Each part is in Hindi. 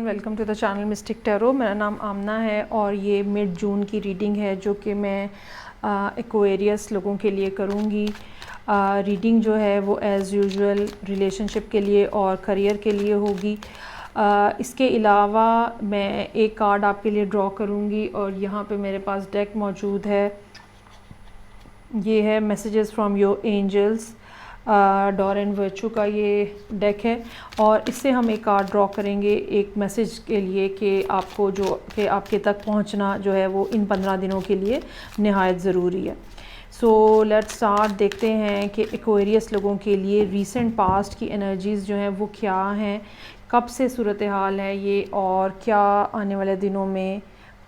Welcome to the channel mystic tarot. मेरा नाम आमना है और ये मिड जून की रीडिंग है जो कि मैं एक्वेरियस लोगों के लिए करूँगी। रीडिंग जो है वो एज़ यूजुअल रिलेशनशिप के लिए और करियर के लिए होगी। इसके अलावा मैं एक कार्ड आपके लिए ड्रॉ करूँगी और यहाँ पे मेरे पास डेक मौजूद है। ये है messages from your angels, Doreen Virtue का ये डेक है और इससे हम एक कार्ड ड्रॉ करेंगे एक मैसेज के लिए कि आपको जो कि आपके तक पहुंचना जो है वो इन 15 दिनों के लिए निहायत ज़रूरी है। So let's start. देखते हैं कि एक्वेरियस लोगों के लिए रीसेंट पास्ट की एनर्जीज़ जो हैं वो क्या हैं, कब से सूरत हाल है ये और क्या आने वाले दिनों में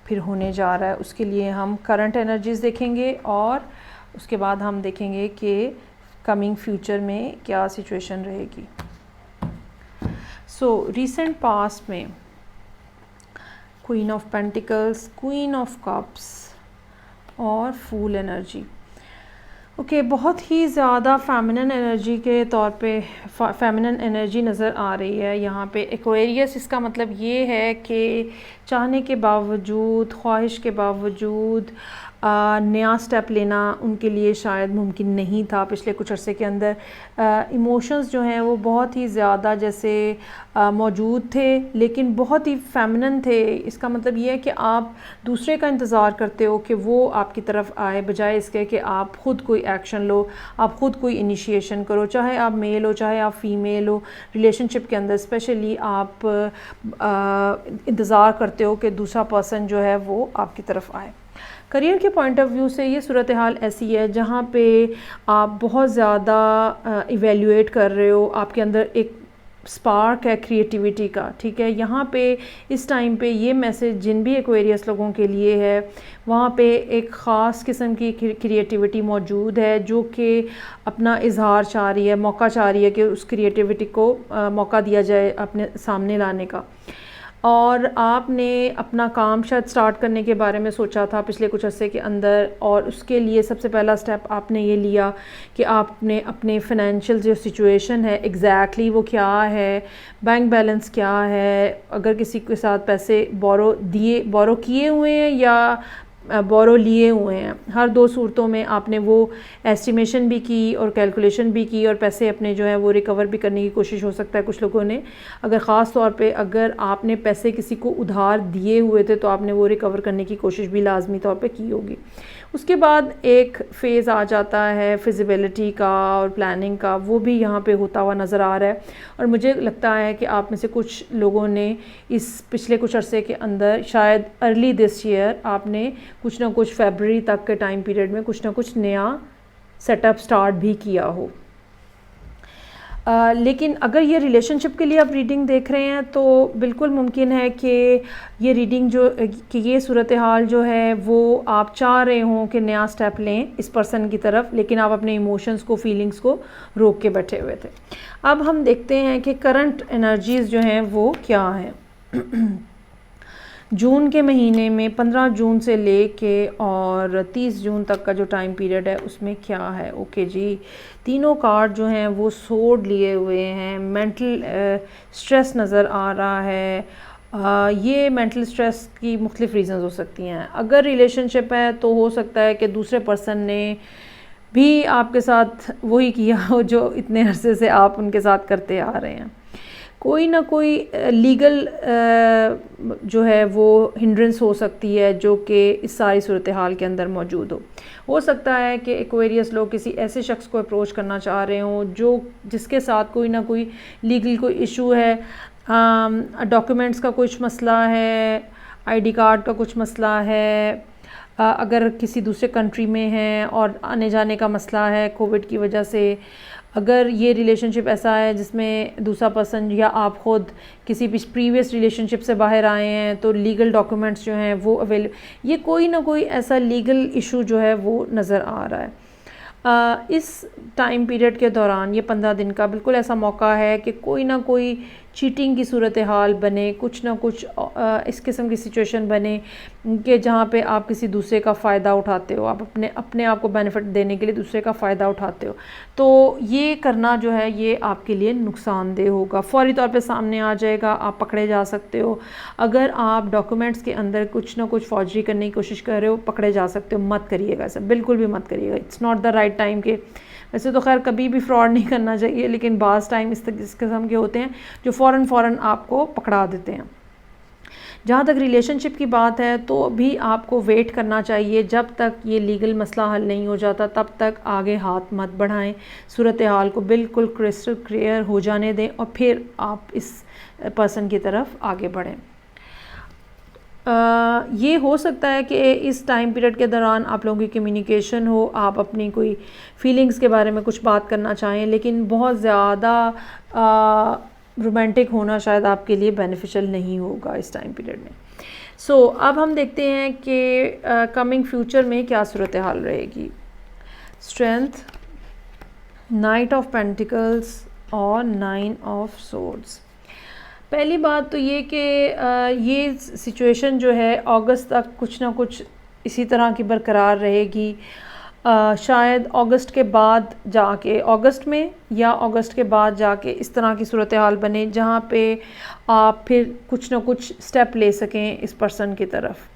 फिर होने जा रहा है। उसके लिए हम करंट एनर्जीज़ देखेंगे और उसके बाद हम देखेंगे कि कमिंग फ्यूचर में क्या सिचुएशन रहेगी। सो रीसेंट पास्ट में queen of pentacles, queen of cups और फूल एनर्जी। ओके, बहुत ही ज़्यादा फेमिनिन एनर्जी के तौर पे फेमिनिन एनर्जी नज़र आ रही है यहाँ पे। एक्वेरियस इसका मतलब ये है कि चाहने के बावजूद, ख्वाहिश के बावजूद नया स्टेप लेना उनके लिए शायद मुमकिन नहीं था पिछले कुछ अरसे के अंदर। इमोशंस जो हैं वो बहुत ही ज़्यादा जैसे मौजूद थे लेकिन बहुत ही फेमिनिन थे। इसका मतलब ये है कि आप दूसरे का इंतज़ार करते हो कि वो आपकी तरफ आए, बजाय इसके कि आप ख़ुद कोई एक्शन लो, आप ख़ुद कोई इनिशिएशन करो, चाहे आप मेल हो चाहे आप फ़ीमेल हो। रिलेशनशिप के अंदर स्पेशली आप इंतज़ार करते हो कि दूसरा पर्सन जो है वो आपकी तरफ आए। करियर के पॉइंट ऑफ व्यू से ये सूरत हाल ऐसी है जहाँ पे आप बहुत ज़्यादा इवेल्युएट कर रहे हो, आपके अंदर एक स्पार्क है क्रिएटिविटी का, ठीक है। यहाँ पे इस टाइम पे ये मैसेज जिन भी एक्वेरियस लोगों के लिए है, वहाँ पे एक ख़ास किस्म की क्रिएटिविटी मौजूद है जो कि अपना इजहार चाह रही है, मौका चाह रही है कि उस क्रिएटिविटी को मौका दिया जाए अपने सामने लाने का। और आपने अपना काम शायद स्टार्ट करने के बारे में सोचा था पिछले कुछ अरसे के अंदर और उसके लिए सबसे पहला स्टेप आपने ये लिया कि आपने अपने फाइनेंशियल जो सिचुएशन है एग्जैक्टली वो क्या है, बैंक बैलेंस क्या है, अगर किसी के साथ पैसे बोरो किए हुए हैं या बोरो लिए हुए हैं, हर दो सूरतों में आपने वो एस्टिमेशन भी की और कैलकुलेशन भी की और पैसे अपने जो है वो रिकवर भी करने की कोशिश हो सकता है कुछ लोगों ने। अगर ख़ास तौर पे अगर आपने पैसे किसी को उधार दिए हुए थे तो आपने वो रिकवर करने की कोशिश भी लाजमी तौर पे की होगी। उसके बाद एक फ़ेज़ आ जाता है फिजिबिलिटी का और प्लानिंग का, वो भी यहाँ पे होता हुआ नज़र आ रहा है। और मुझे लगता है कि आप में से कुछ लोगों ने इस पिछले कुछ अरसे के अंदर शायद अर्ली दिस ईयर आपने कुछ ना कुछ फरवरी तक के टाइम पीरियड में कुछ ना कुछ नया सेटअप स्टार्ट भी किया हो। लेकिन अगर ये रिलेशनशिप के लिए आप रीडिंग देख रहे हैं तो बिल्कुल मुमकिन है कि ये रीडिंग जो कि ये सूरत हाल जो है वो आप चाह रहे हों कि नया स्टेप लें इस पर्सन की तरफ, लेकिन आप अपने इमोशंस को, फीलिंग्स को रोक के बैठे हुए थे। अब हम देखते हैं कि करंट एनर्जीज़ जो हैं वो क्या हैं। जून के महीने में 15 जून से लेके और 30 जून तक का जो टाइम पीरियड है उसमें क्या है। ओके जी, तीनों कार्ड जो हैं वो सोर्ड लिए हुए हैं। मेंटल स्ट्रेस नज़र आ रहा है। ये मेंटल स्ट्रेस की मुख्तलिफ रीज़न्स हो सकती हैं। अगर रिलेशनशिप है तो हो सकता है कि दूसरे पर्सन ने भी आपके साथ वही किया हो जो इतने अरसे से आप उनके साथ करते आ रहे हैं। कोई ना कोई लीगल जो है वो हिंड्रेंस हो सकती है जो कि इस सारी सूरत हाल के अंदर मौजूद हो सकता है कि एक्वेरियस लोग किसी ऐसे शख्स को अप्रोच करना चाह रहे हों जो जिसके साथ कोई ना कोई लीगल कोई इशू है, डॉक्यूमेंट्स का कुछ मसला है, आईडी कार्ड का कुछ मसला है, अगर किसी दूसरे कंट्री में है और आने जाने का मसला है कोविड की वजह से। अगर ये रिलेशनशिप ऐसा है जिसमें दूसरा पर्सन या आप ख़ुद किसी प्रीवियस रिलेशनशिप से बाहर आए हैं तो लीगल डॉक्यूमेंट्स जो हैं वो ये कोई ना कोई ऐसा लीगल इशू जो है वो नज़र आ रहा है। इस टाइम पीरियड के दौरान ये 15 दिन का बिल्कुल ऐसा मौका है कि कोई ना कोई चीटिंग की सूरत हाल बने, कुछ ना कुछ इस किस्म की सिचुएशन बने कि जहाँ पे आप किसी दूसरे का फ़ायदा उठाते हो, आप अपने आप को बेनिफिट देने के लिए दूसरे का फ़ायदा उठाते हो। तो ये करना जो है ये आपके लिए नुकसानदेह होगा, फौरी तौर पे सामने आ जाएगा, आप पकड़े जा सकते हो। अगर आप डॉक्यूमेंट्स के अंदर कुछ ना कुछ फॉर्जरी करने की कोशिश कर रहे हो, पकड़े जा सकते हो। मत करिएगा ऐसा, बिल्कुल भी मत करिएगा। It's not the right time के, वैसे तो खैर कभी भी फ्रॉड नहीं करना चाहिए, लेकिन बाज़ टाइम इस किस्म के होते हैं जो फ़ौरन आपको पकड़ा देते हैं। जहाँ तक रिलेशनशिप की बात है तो भी आपको वेट करना चाहिए, जब तक ये लीगल मसला हल नहीं हो जाता तब तक आगे हाथ मत बढ़ाएं। सूरत हाल को बिल्कुल क्रिस्टल क्लियर हो जाने दें और फिर आप इस पर्सन की तरफ आगे बढ़ें। ये हो सकता है कि इस टाइम पीरियड के दौरान आप लोगों की कम्युनिकेशन हो, आप अपनी कोई फीलिंग्स के बारे में कुछ बात करना चाहें, लेकिन बहुत ज़्यादा रोमांटिक होना शायद आपके लिए बेनिफिशियल नहीं होगा इस टाइम पीरियड में। सो अब हम देखते हैं कि कमिंग फ्यूचर में क्या सूरत हाल रहेगी। स्ट्रेंथ, नाइट ऑफ पेंटिकल्स और 9 ऑफ सोर्ड्स। पहली बात तो ये कि ये सिचुएशन जो है अगस्त तक कुछ ना कुछ इसी तरह की बरकरार रहेगी। शायद अगस्त के बाद जाके, अगस्त में या अगस्त के बाद जाके इस तरह की सूरत हाल बने जहाँ पे आप फिर कुछ ना कुछ स्टेप ले सकें इस पर्सन की तरफ।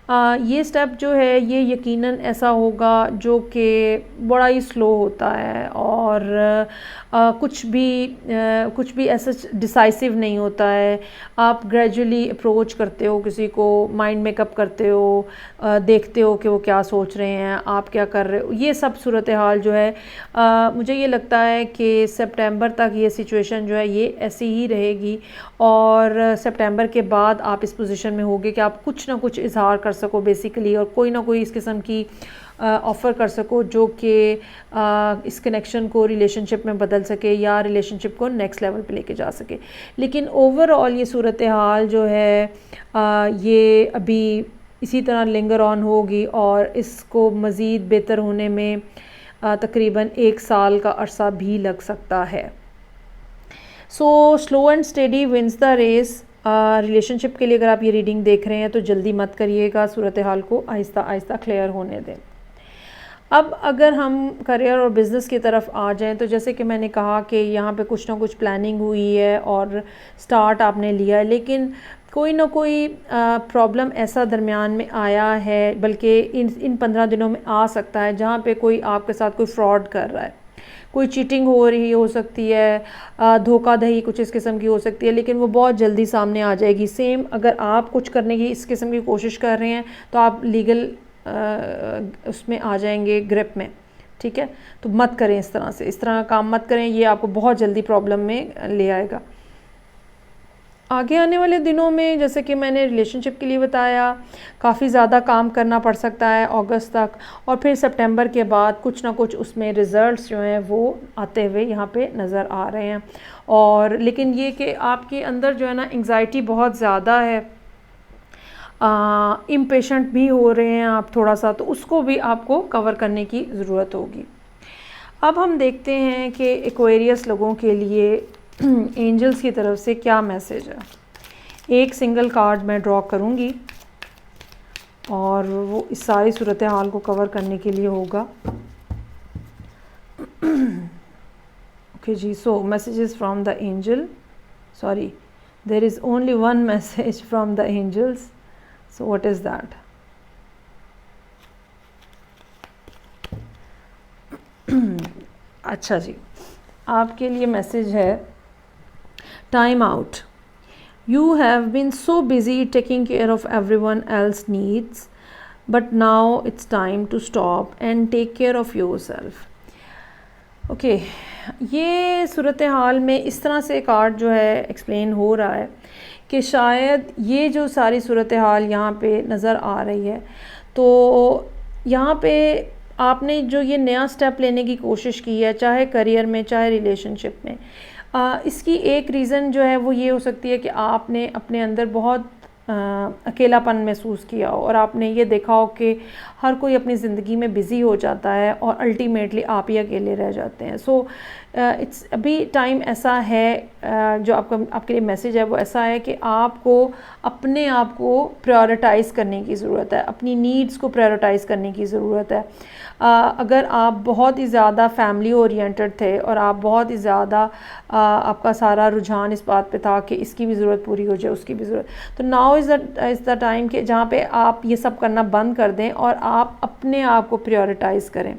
ये स्टेप जो है ये यकीनन ऐसा होगा जो कि बड़ा ही स्लो होता है और कुछ भी ऐसा डिसाइसिव नहीं होता है। आप ग्रेजुअली अप्रोच करते हो किसी को, माइंड मेकअप करते हो, देखते हो कि वो क्या सोच रहे हैं, आप क्या कर रहे हो। ये सब सूरत हाल जो है मुझे ये लगता है कि सितंबर तक ये सिचुएशन जो है ये ऐसी ही रहेगी और सितंबर के बाद आप इस पोजीशन में होगे कि आप कुछ ना कुछ इजहार कर सको बेसिकली, और कोई ना कोई इस किस्म की ऑफ़र कर सको जो कि इस कनेक्शन को रिलेशनशिप में बदल सके या रिलेशनशिप को नेक्स्ट लेवल पे लेके जा सके। लेकिन ओवरऑल ये सूरत हाल जो है ये अभी इसी तरह लिंगर ऑन होगी और इसको मज़ीद बेहतर होने में तकरीबन 1 साल का अरसा भी लग सकता है। So slow and steady wins the race. Relationship के लिए अगर आप ये रीडिंग देख रहे हैं तो जल्दी मत करिएगा, सूरत हाल को आहिस्ता आहिस्ता क्लियर होने दें। अब अगर हम करियर और बिज़नेस की तरफ आ जाएं तो जैसे कि मैंने कहा कि यहाँ पे कुछ ना कुछ प्लानिंग हुई है और स्टार्ट आपने लिया है, लेकिन कोई ना कोई प्रॉब्लम ऐसा दरमियान में आया है, बल्कि इन 15 दिनों में आ सकता है जहाँ पे कोई आपके साथ कोई फ्रॉड कर रहा है, कोई चीटिंग हो रही हो सकती है, धोखाधड़ी कुछ इस किस्म की हो सकती है, लेकिन वो बहुत जल्दी सामने आ जाएगी। सेम अगर आप कुछ करने की इस किस्म की कोशिश कर रहे हैं तो आप लीगल उसमें आ जाएंगे, ग्रिप में। ठीक है, तो मत करें इस तरह से, इस तरह का काम मत करें, ये आपको बहुत जल्दी प्रॉब्लम में ले आएगा। आगे आने वाले दिनों में जैसे कि मैंने रिलेशनशिप के लिए बताया, काफ़ी ज़्यादा काम करना पड़ सकता है अगस्त तक, और फिर सितंबर के बाद कुछ ना कुछ उसमें रिज़ल्ट्स जो हैं वो आते हुए यहाँ पे नज़र आ रहे हैं। और लेकिन ये कि आपके अंदर जो है ना एंग्जाइटी बहुत ज़्यादा है, इम्पेशेंट भी हो रहे हैं आप थोड़ा सा, तो उसको भी आपको कवर करने की ज़रूरत होगी। अब हम देखते हैं कि एक्वेरियस लोगों के लिए एंजल्स की तरफ से क्या मैसेज है। एक सिंगल कार्ड मैं ड्रॉ करूंगी और वो इस सारी सूरत हाल को कवर करने के लिए होगा। ओके जी, so messages from the angel, sorry there is only one message from the angels, so what is that? अच्छा जी, आपके लिए मैसेज है time out. You have been so busy taking care of everyone else's needs, but now it's time to stop and take care of yourself. Okay, ये सूरत हाल में इस तरह से कार्ड जो है एक्सप्लेन हो रहा है कि शायद ये जो सारी सूरत हाल यहाँ पे नज़र आ रही है, तो यहाँ पे आपने जो ये नया स्टेप लेने की कोशिश की है, चाहे करियर में चाहे रिलेशनशिप में, इसकी एक रीज़न जो है वो ये हो सकती है कि आपने अपने अंदर बहुत अकेलापन महसूस किया हो और आपने ये देखा हो कि हर कोई अपनी ज़िंदगी में बिज़ी हो जाता है और अल्टीमेटली आप ही अकेले रह जाते हैं। सो इट्स अभी टाइम ऐसा है, जो आपके लिए मैसेज है वो ऐसा है कि आपको अपने आप को प्रायोरिटाइज़ करने की ज़रूरत है, अपनी नीड्स को प्रायोरिटाइज़ करने की ज़रूरत है। अगर आप बहुत ही ज़्यादा फैमिली ओरिएंटेड थे और आप बहुत ही ज़्यादा आपका सारा रुझान इस बात पे था कि इसकी भी ज़रूरत पूरी हो जाए, उसकी भी ज़रूरत, तो नाउ इज़ द टाइम कि जहाँ पे आप ये सब करना बंद कर दें और आप अपने आप को प्रायोरिटाइज़ करें।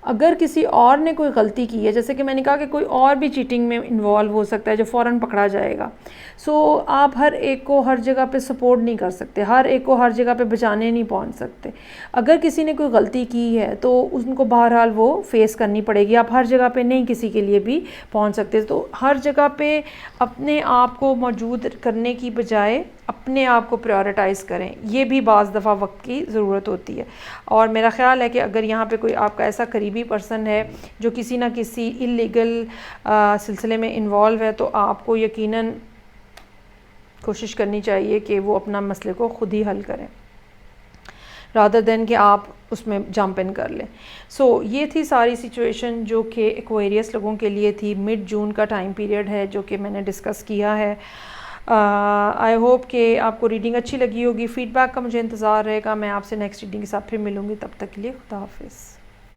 अगर किसी और ने कोई गलती की है, जैसे कि मैंने कहा कि कोई और भी चीटिंग में इन्वॉल्व हो सकता है जो फ़ौरन पकड़ा जाएगा, सो आप हर एक को हर जगह पे सपोर्ट नहीं कर सकते, हर एक को हर जगह पे बचाने नहीं पहुंच सकते। अगर किसी ने कोई गलती की है तो उनको बहरहाल वो फेस करनी पड़ेगी। आप हर जगह पे नहीं किसी के लिए भी पहुंच सकते, तो हर जगह पे अपने आप को मौजूद करने की बजाय अपने आप को प्रायोरिटाइज़ करें। ये भी बाज़ दफ़ा वक्त की ज़रूरत होती है। और मेरा ख़्याल है कि अगर यहाँ पे कोई आपका ऐसा करीबी पर्सन है जो किसी ना किसी इल्लीगल सिलसिले में इन्वॉल्व है, तो आपको यकीनन कोशिश करनी चाहिए कि वो अपना मसले को ख़ुद ही हल करें, रादर देन कि आप उसमें जंप इन कर लें। सो ये थी सारी सिचुएशन जो कि एक्वेरियस लोगों के लिए थी। मिड जून का टाइम पीरियड है जो कि मैंने डिस्कस किया है। आई होप कि आपको रीडिंग अच्छी लगी होगी। फ़ीडबैक का मुझे इंतज़ार रहेगा। मैं आपसे नेक्स्ट रीडिंग के साथ फिर मिलूँगी। तब तक के लिए खुदा हाफिज़।